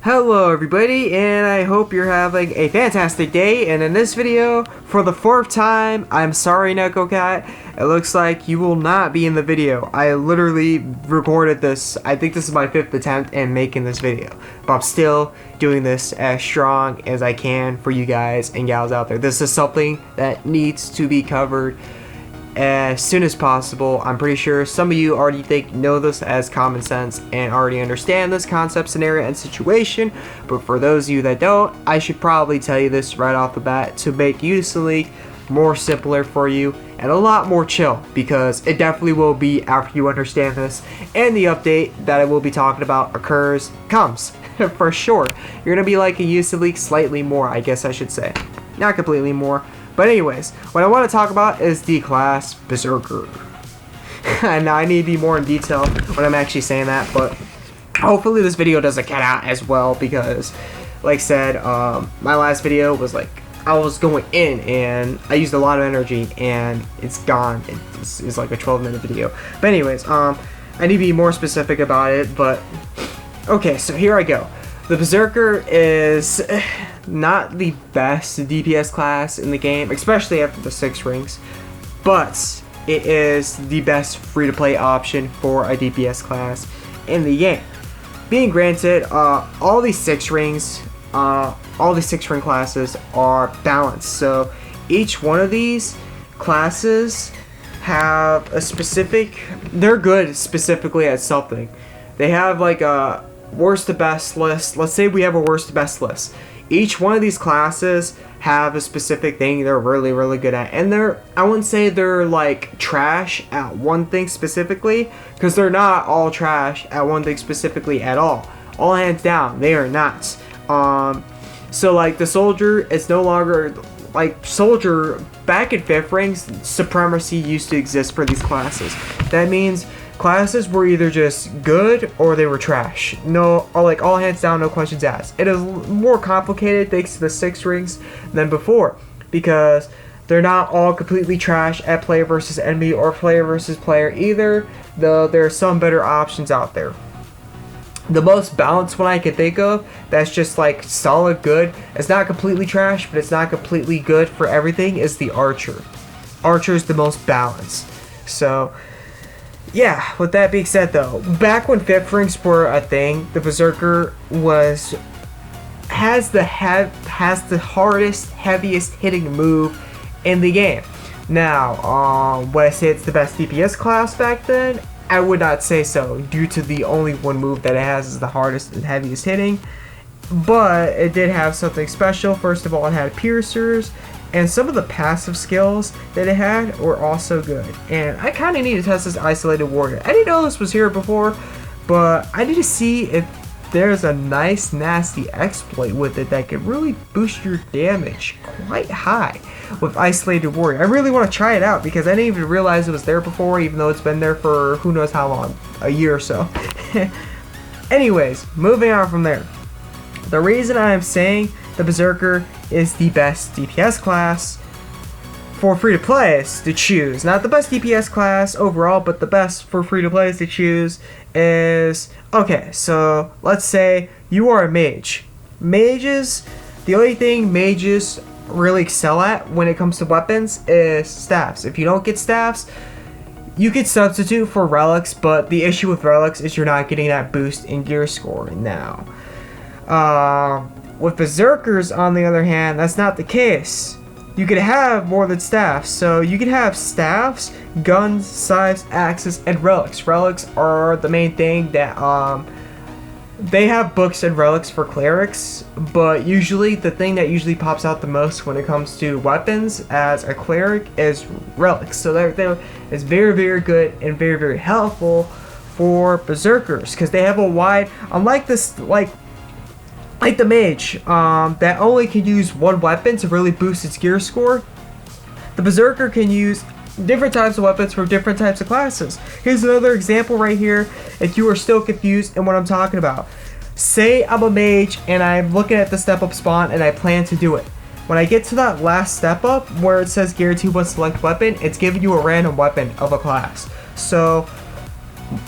Hello everybody, and I hope you're having a fantastic day. And in this video, for the fourth time, I'm sorry Neko Cat, it looks like you will not be in the video. I literally recorded this, I think this is my 5th attempt in making this video, but I'm still doing this as strong as I can for you guys and gals out there. This is something that needs to be covered as soon as possible. I'm pretty sure some of you already know this as common sense and already understand this concept, scenario, and situation, but for those of you that don't, I should probably tell you this right off the bat to make Unison League more simpler for you and a lot more chill, because it definitely will be after you understand this and the update that I will be talking about comes for sure. You're gonna be like a Unison League slightly more, I guess I should say, not completely more. But anyways, what I want to talk about is the class Berserker. And now I need to be more in detail when I'm actually saying that, but hopefully this video doesn't cut out as well, because like I said, my last video was like, I was going in and I used a lot of energy and it's gone. It's like a 12-minute video. But anyways, I need to be more specific about it, but okay, so here I go. The Berserker is not the best DPS class in the game, especially after the 6 rings, but it is the best free-to-play option for a DPS class in the game. Being granted, all these 6 rings, all the 6 ring classes are balanced, so each one of these classes have a specific, they're good specifically at something. They have like a worst to best list. Let's say we have a worst to best list. Each one of these classes have a specific thing they're really good at, and I wouldn't say they're like trash at one thing specifically, because they're not all trash at one thing specifically at all hands down, they are not. So like the soldier, it's no longer like soldier. Back in 5th rings, supremacy used to exist for these classes. That means classes were either just good or they were trash. No, or like all hands down, no questions asked. It is more complicated thanks to the 6 rings than before, because they're not all completely trash at player versus enemy or player versus player either, though there are some better options out there. The most balanced one I can think of that's just like solid good, it's not completely trash but it's not completely good for everything, is the Archer. Archer is the most balanced. So yeah, with that being said though, back when 5th rings were a thing, the Berserker has the hardest, heaviest hitting move in the game. Now, would I say it's the best DPS class back then? I would not say so, due to the only one move that it has is the hardest and heaviest hitting. But it did have something special. First of all, it had piercers, and some of the passive skills that it had were also good. And I kind of need to test this Isolated Warrior. I didn't know this was here before, but I need to see if there's a nice nasty exploit with it that could really boost your damage quite high with Isolated Warrior. I really want to try it out, because I didn't even realize it was there before, even though it's been there for who knows how long, a year or so. Anyways, moving on from there. The reason I am saying the Berserker is the best DPS class for free-to-plays to choose, not the best DPS class overall, but the best for free-to-plays to choose is, okay, so let's say you are a mage. Mages, the only thing mages really excel at when it comes to weapons is staffs. If you don't get staffs, you could substitute for relics, but the issue with relics is you're not getting that boost in gear score now. With Berserkers, on the other hand, that's not the case. You could have more than staffs, so you could have staffs, guns, scythes, axes, and relics. Relics are the main thing that they have books and relics for clerics, but usually the thing that usually pops out the most when it comes to weapons as a cleric is relics. So that is very good and very helpful for Berserkers, because they have a wide, unlike this, like the mage that only can use one weapon to really boost its gear score, the Berserker can use different types of weapons for different types of classes. Here's another example right here, if you are still confused in what I'm talking about. Say I'm a mage and I'm looking at the step up spawn and I plan to do it. When I get to that last step up where it says guarantee one select weapon, it's giving you a random weapon of a class. So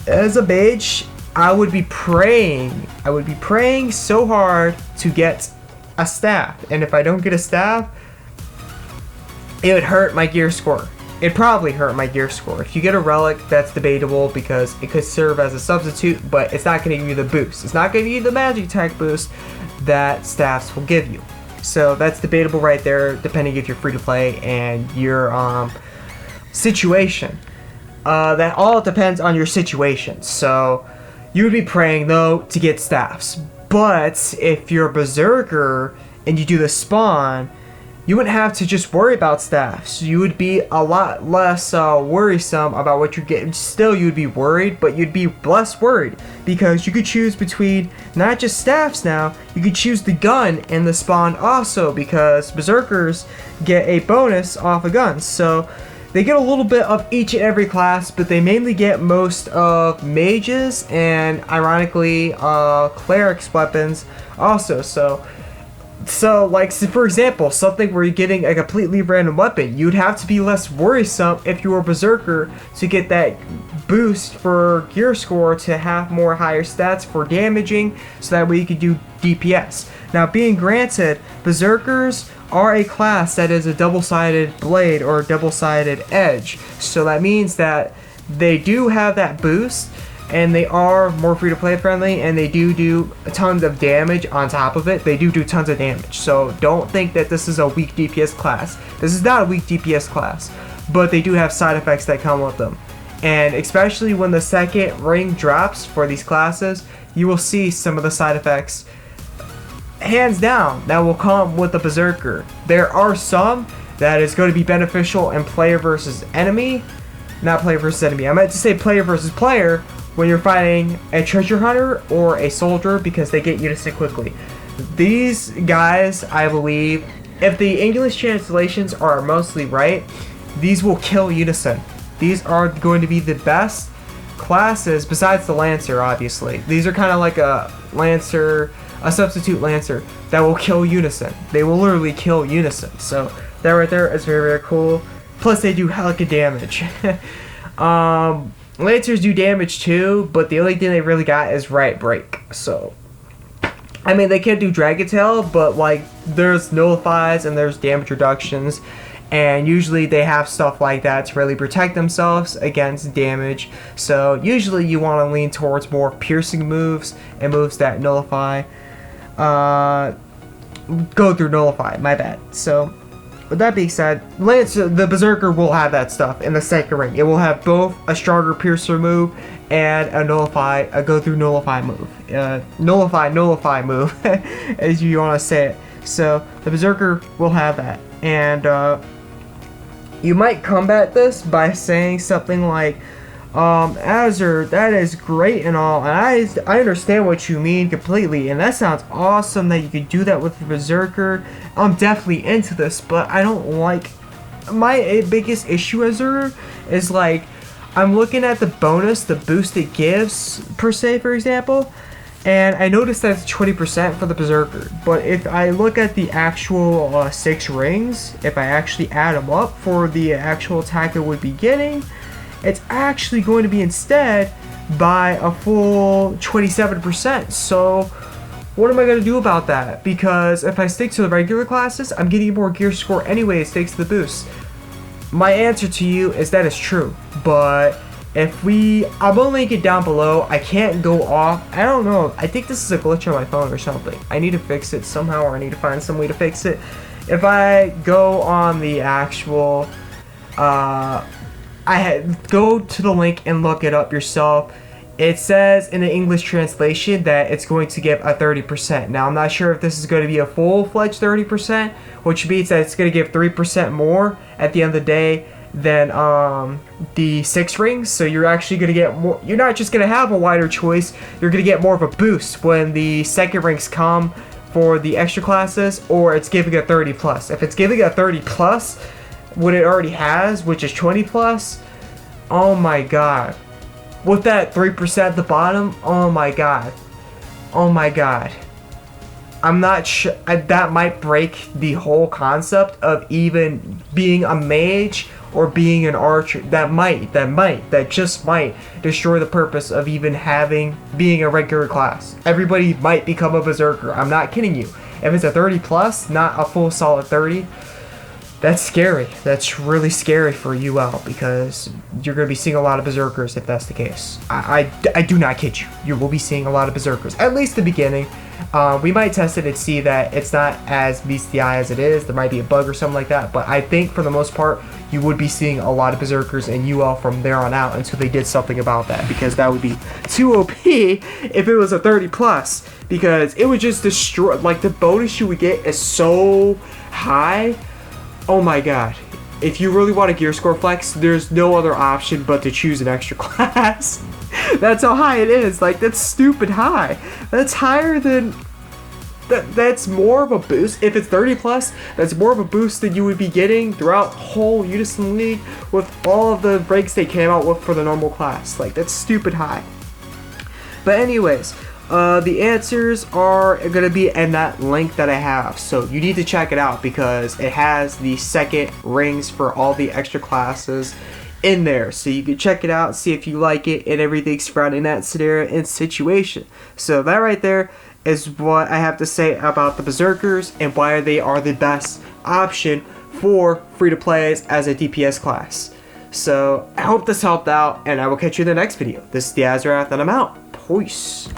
as a mage, I would be praying so hard to get a staff. And if I don't get a staff, it would hurt my gear score. It'd probably hurt my gear score. If you get a relic, that's debatable because it could serve as a substitute, but it's not going to give you the boost. It's not going to give you the magic attack boost that staffs will give you. So that's debatable right there, depending if you're free to play and your situation. That all depends on your situation. So you would be praying though to get staffs. But if you're a berserker and you do the spawn, you wouldn't have to just worry about staffs. You would be a lot less worrisome about what you're getting. Still, you'd be worried, but you'd be less worried because you could choose between not just staffs now, you could choose the gun and the spawn also because berserkers get a bonus off of guns. So they get a little bit of each and every class, but they mainly get most of mages and ironically clerics weapons also. So like for example, something where you're getting a completely random weapon, you'd have to be less worrisome if you were a berserker to get that boost for gear score to have more higher stats for damaging, so that way you could do DPS. Now being granted, berserkers are a class that is a double-sided blade or a double-sided edge, so that means that they do have that boost and they are more free-to-play friendly and they do tons of damage on top of it. They do tons of damage, so don't think that this is a weak DPS class. This is not a weak DPS class, but they do have side effects that come with them, and especially when the second ring drops for these classes, you will see some of the side effects hands down that will come with the berserker. There are some that is going to be beneficial in player versus enemy, not player versus enemy. I meant to say player versus player when you're fighting a treasure hunter or a soldier because they get Unison quickly. These guys, I believe, if the English translations are mostly right, these will kill Unison. These are going to be the best classes besides the Lancer, obviously. These are kind of like a Lancer, a substitute Lancer that will kill Unison. They will literally kill Unison. So that right there is very, very cool. Plus they do hella damage. Lancers do damage too, but the only thing they really got is right break. So I mean, they can do Dragon Tail, but like there's nullifies and there's damage reductions, and usually they have stuff like that to really protect themselves against damage. So usually you want to lean towards more piercing moves and moves that nullify, go through nullify, my bad. So with that being said, the Berserker will have that stuff in the second ring. It will have both a stronger piercer move and a nullify, a go through nullify move. Nullify move, as you want to say it. So the Berserker will have that. And you might combat this by saying something like, Azure, that is great and all, and I understand what you mean completely, and that sounds awesome that you could do that with the Berserker. I'm definitely into this, but I don't like, my biggest issue with Azure is like, I'm looking at the bonus, the boost it gives, per se, for example, and I noticed that it's 20% for the Berserker, but if I look at the actual 6 rings, if I actually add them up for the actual attack it would be getting, it's actually going to be instead by a full 27%. So what am I going to do about that? Because if I stick to the regular classes, I'm getting more gear score anyways thanks to the boost. My answer to you is that is true, but if I'm gonna link it down below. I can't go off. I don't know. I think this is a glitch on my phone or something. I need to fix it somehow, or I need to find some way to fix it. If I go on the actual go to the link and look it up yourself. It says in the English translation that it's going to give a 30%. Now I'm not sure if this is going to be a full-fledged 30%, which means that it's going to give 3% more at the end of the day than the 6 rings. So you're actually going to get more. You're not just going to have a wider choice. You're going to get more of a boost when the second rings come for the extra classes, or it's giving a 30 plus. If it's giving a 30 plus, what it already has, which is 20 plus, oh my god. With that 3% at the bottom, oh my god. Oh my god. I'm not sure, that might break the whole concept of even being a mage or being an archer. That just might destroy the purpose of even being a regular class. Everybody might become a berserker. I'm not kidding you. If it's a 30 plus, not a full solid 30, that's scary. That's really scary for UL, because you're going to be seeing a lot of berserkers if that's the case. I do not kid you. You will be seeing a lot of berserkers, at least the beginning. We might test it and see that it's not as meets the eye as it is. There might be a bug or something like that, but I think for the most part, you would be seeing a lot of berserkers in UL from there on out until they did something about that, because that would be too OP if it was a 30 plus, because it would just destroy, like, the bonus you would get is so high. Oh my god. If you really want a gear score flex, there's no other option but to choose an extra class. That's how high it is. Like, that's stupid high. That's higher than... That's more of a boost. If it's 30 plus, that's more of a boost than you would be getting throughout the whole Unison League with all of the ranks they came out with for the normal class. Like, that's stupid high. But anyways, the answers are going to be in that link that I have, so you need to check it out because it has the second rings for all the extra classes in there, so you can check it out, see if you like it and everything surrounding that scenario and situation. So that right there is what I have to say about the berserkers and why they are the best option for free-to-plays as a DPS class. So I hope this helped out, and I will catch you in the next video. This is the Azrath, and I'm out. Peace.